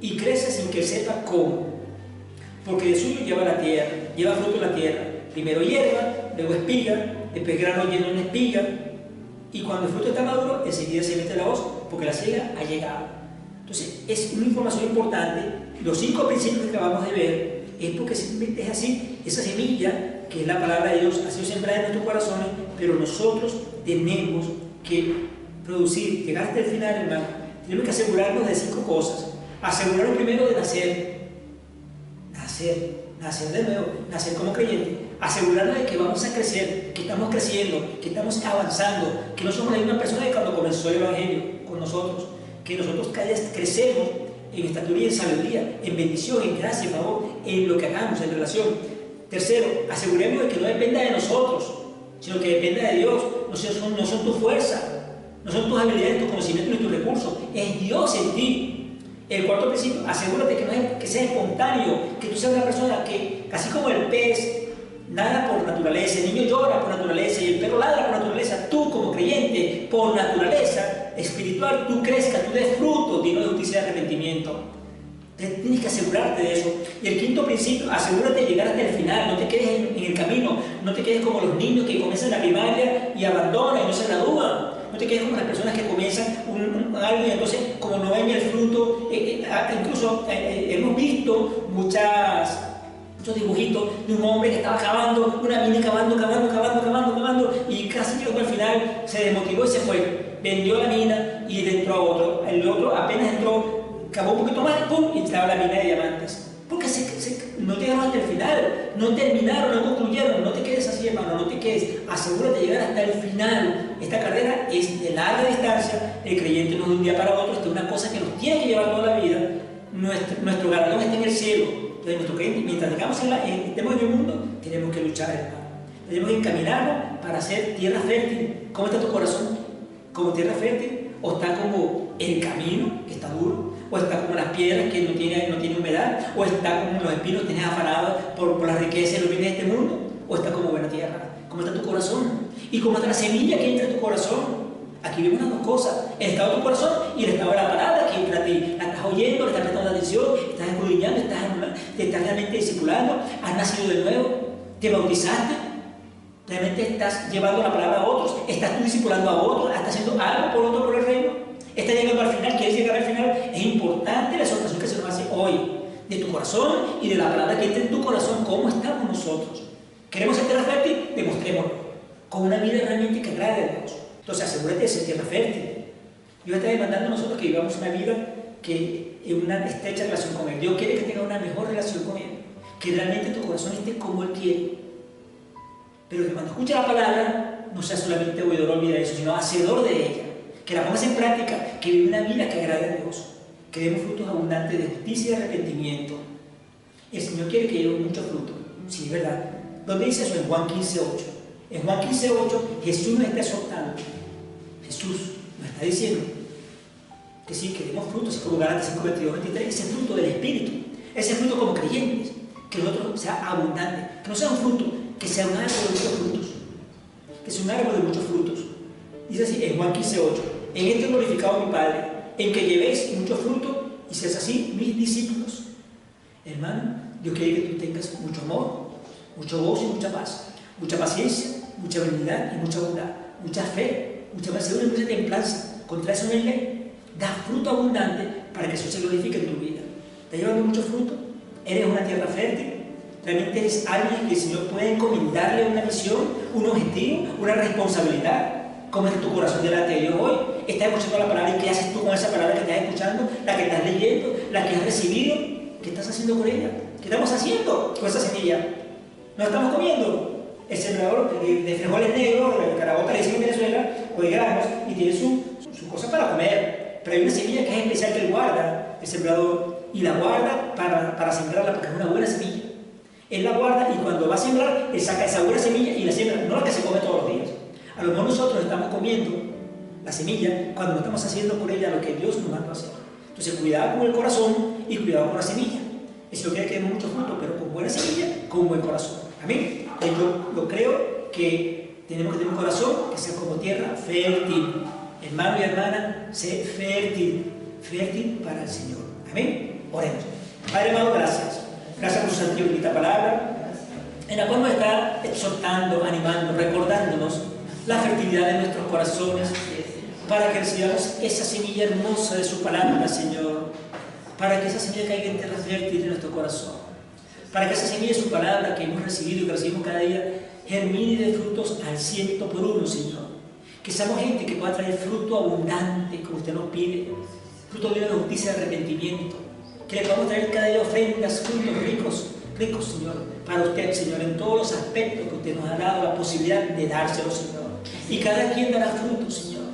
y crece sin que sepa cómo, porque de suyo lleva fruto la tierra, primero hierba, luego espiga, después grano lleno en espiga, y cuando el fruto está maduro, enseguida se mete la hoz, porque la siega ha llegado. Entonces, es una información importante. Los 5 principios que acabamos de ver es porque simplemente es así. Esa semilla, que es la palabra de Dios, ha sido sembrada en nuestros corazones, pero nosotros tenemos que producir, llegar hasta el final, hermano. Tenemos que asegurarnos de 5 cosas. Asegurarnos primero de nacer de nuevo, nacer como creyente. Asegurarnos de que vamos a crecer, que estamos creciendo, que estamos avanzando, que no somos la misma persona que cuando comenzó el Evangelio con nosotros, que nosotros crecemos en estatura y en sabiduría, en bendición, en gracia, en favor, en lo que hagamos, en relación. Tercero, aseguremos de que no dependa de nosotros, sino que dependa de Dios. No son tu fuerza, no son tus habilidades, tus conocimientos ni tus recursos, es Dios en ti. El cuarto principio, asegúrate que sea espontáneo, que tú seas una persona que, así como el pez nada por naturaleza, el niño llora por naturaleza y el perro ladra por naturaleza, tú como creyente, por naturaleza espiritual, tú crezcas, tú des fruto digno de justicia y arrepentimiento. Tienes que asegurarte de eso. Y el quinto principio, asegúrate de llegar hasta el final, no te quedes en el camino, no te quedes como los niños que comienzan la primaria y abandonan y no se gradúan. No te quedes como las personas que comienzan algo y entonces como no ven el fruto. Incluso hemos visto muchos dibujitos de un hombre que estaba cavando una mina, cavando y casi llegó al final, se desmotivó y se fue. Vendió la mina y entró a otro. El otro apenas entró, cavó un poquito más y ¡pum! Y estaba la mina de diamantes. Porque no llegaron hasta el final, no terminaron, no concluyeron. No te quedes así, hermano, no te quedes. Asegúrate de llegar hasta el final. Esta carrera es de larga distancia. El creyente no es de un día para otro, es una cosa que nos tiene que llevar toda la vida. Nuestro galardón está en el cielo. Entonces, nuestro creyente, mientras estemos en el mundo, tenemos que luchar, hermano. Tenemos que encaminarnos para hacer tierra fértil. ¿Cómo está tu corazón? ¿Como tierra fértil? ¿O está como el camino, que está duro? ¿O está como las piedras que no tiene humedad? ¿O está como los espinos que tienes afanados por las riquezas y los bienes de este mundo? ¿O está como buena tierra? ¿Cómo está tu corazón? ¿Y cómo está la semilla que entra en tu corazón? Aquí vemos las 2 cosas, el estado de tu corazón y el estado de la palabra que entra a ti. La estás oyendo, le estás prestando atención, estás escudriñando, te estás realmente discipulando, has nacido de nuevo, te bautizaste, realmente estás llevando la palabra a otros, estás tú discipulando a otros, estás haciendo algo por otro por el reino, estás llegando al final, quieres llegar al final. Es importante la exhortación que se nos hace hoy, de tu corazón y de la palabra que entra en tu corazón. ¿Cómo estamos nosotros? ¿Queremos ser tierra fértil? Demostrémoslo, con una vida realmente que agrade a Dios. Entonces asegúrate de ser tierra fértil. Dios está demandando a nosotros que vivamos una vida que en una estrecha relación con Él. Dios quiere que tengas una mejor relación con Él, que realmente tu corazón esté como Él quiere. Pero que cuando escuches la palabra, no seas solamente oidor o olvidar eso, sino hacedor de ella. Que la pongas en práctica, que vive una vida que agrade a Dios, que demos frutos abundantes de justicia y arrepentimiento. El Señor quiere que lleve mucho fruto. Sí, es verdad. ¿Dónde dice eso? En Juan 15:8. En Juan 15:8 Jesús nos está exhortando. Jesús nos está diciendo que sí, que demos frutos, como Gálatas 5:22-23, ese fruto del Espíritu, ese fruto como creyentes, que el otro sea abundante, que no sea un fruto, que sea un árbol de muchos frutos, que sea un árbol de muchos frutos. Dice así en Juan 15:8, en este glorificado mi Padre, en que llevéis mucho fruto y seas así mis discípulos. Hermano, Dios quiere que tú tengas mucho amor, mucho gozo y mucha paz, mucha paciencia, mucha benignidad y mucha bondad, mucha fe, mucha mansedumbre y mucha templanza. Contra eso no hay ley. Da fruto abundante para que eso se glorifique en tu vida. ¿Estás llevando mucho fruto? ¿Eres una tierra fértil? ¿Realmente eres alguien que el Señor puede encomendarle una misión, un objetivo, una responsabilidad? ¿Cómo es tu corazón delante de Dios hoy? ¿Estás escuchando la palabra y qué haces tú con esa palabra que estás escuchando? ¿La que estás leyendo? ¿La que has recibido? ¿Qué estás haciendo con ella? ¿Qué estamos haciendo con esa semilla? ¿No estamos comiendo? El sembrador de frijoles negros, el carabota le dicen en Venezuela, o de granos, y tiene su cosa para comer. Pero hay una semilla que es especial que él guarda, el sembrador, y la guarda para sembrarla porque es una buena semilla. Él la guarda y cuando va a sembrar, él saca esa buena semilla y la siembra, no la que se come todos los días. A lo mejor nosotros estamos comiendo la semilla cuando no estamos haciendo por ella lo que Dios nos manda a hacer. Entonces, cuidado con el corazón y cuidado con la semilla. Eso quiere que demos mucho fruto, pero con buena semilla, con buen corazón. Amén. Yo creo que tenemos que tener un corazón que sea como tierra fértil. Hermano y hermana, sé fértil, fértil para el Señor. Amén. Oremos. Padre amado, gracias. Gracias por su santa y bonita palabra, en la cual nos está exhortando, animando, recordándonos la fertilidad de nuestros corazones, para que recibamos esa semilla hermosa de su palabra, Señor, para que esa semilla caiga en tierra fértil en nuestro corazón, para que esa semilla de su palabra que hemos recibido y que recibimos cada día germine de frutos al 100%, Señor. Que seamos gente que pueda traer fruto abundante, como usted nos pide, fruto de justicia y arrepentimiento, que le podamos traer cada día ofrendas, frutos ricos, Señor, para usted, Señor, en todos los aspectos que usted nos ha dado la posibilidad de dárselo, Señor. Y cada quien dará fruto, Señor,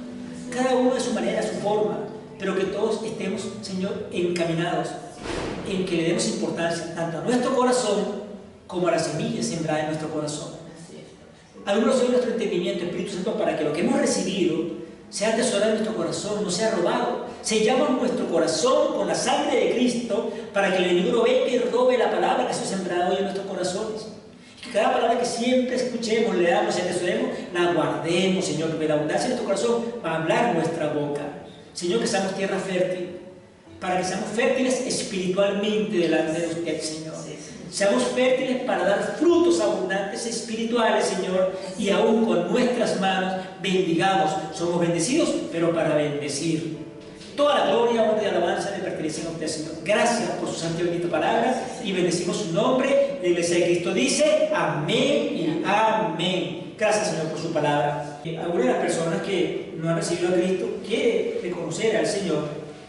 cada uno de su manera, de su forma, pero que todos estemos, Señor, encaminados en que le demos importancia tanto a nuestro corazón como a la semilla sembrada en nuestro corazón. Algunos de nuestro entendimiento, Espíritu Santo, para que lo que hemos recibido sea atesorado en nuestro corazón, no sea robado. Sellamos nuestro corazón con la sangre de Cristo para que el enemigo no venga y robe la palabra que se ha sembrado hoy en nuestros corazones. Y que cada palabra que siempre escuchemos, leamos y atesoremos, la guardemos, Señor, que la abundancia de nuestro corazón va a hablar nuestra boca. Señor, que seamos tierra fértil, para que seamos fértiles espiritualmente delante de usted, Señor. Seamos fértiles para dar frutos abundantes espirituales, Señor, y aún con nuestras manos bendigamos. Somos bendecidos, pero para bendecir. Toda la gloria, honra y alabanza le pertenecen a usted, Señor. Gracias por su santa y bendita palabra y bendecimos su nombre. La Iglesia de Cristo dice amén y amén. Gracias, Señor, por su palabra. Algunas de las personas que no han recibido a Cristo quiere reconocer al Señor,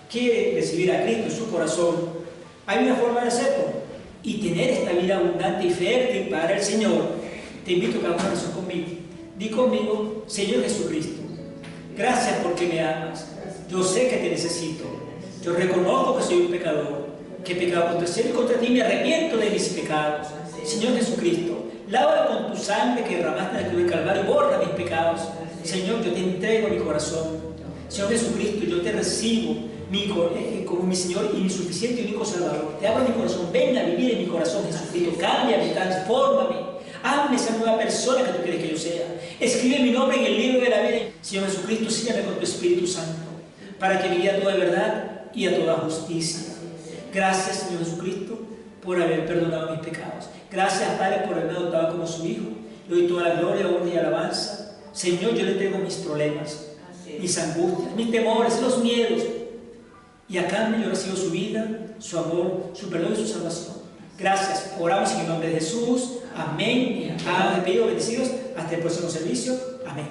quiere recibir a Cristo en su corazón. Hay una forma de hacerlo y tener esta vida abundante y fértil para el Señor. Te invito a que hagas una oración conmigo. Di conmigo: Señor Jesucristo, gracias porque me amas. Yo sé que te necesito. Yo reconozco que soy un pecador, que he pecado contra el cielo y contra ti. Me arrepiento de mis pecados. Señor Jesucristo, lávame con tu sangre que derramaste en la cruz del Calvario y borra mis pecados. Señor, yo te entrego mi corazón. Señor Jesucristo, yo te recibo como mi Señor y mi suficiente y único Salvador. Te abro mi corazón, ven a vivir en mi corazón, Jesucristo. Cámbiame, transfórmame. Hazme esa nueva persona que tú quieres que yo sea. Escribe mi nombre en el libro de la vida. Señor Jesucristo, sígueme con tu Espíritu Santo, para que me guíe a toda verdad y a toda justicia. Gracias, Señor Jesucristo, por haber perdonado mis pecados. Gracias, Padre, por haberme adoptado como su Hijo. Le doy toda la gloria, honra y alabanza. Señor, yo le entrego mis problemas, mis angustias, mis temores, los miedos. Y a cambio yo recibo su vida, su amor, su perdón y su salvación. Gracias. Oramos en el nombre de Jesús. Amén. Amén. Pido bendecidos. Hasta el próximo servicio. Amén.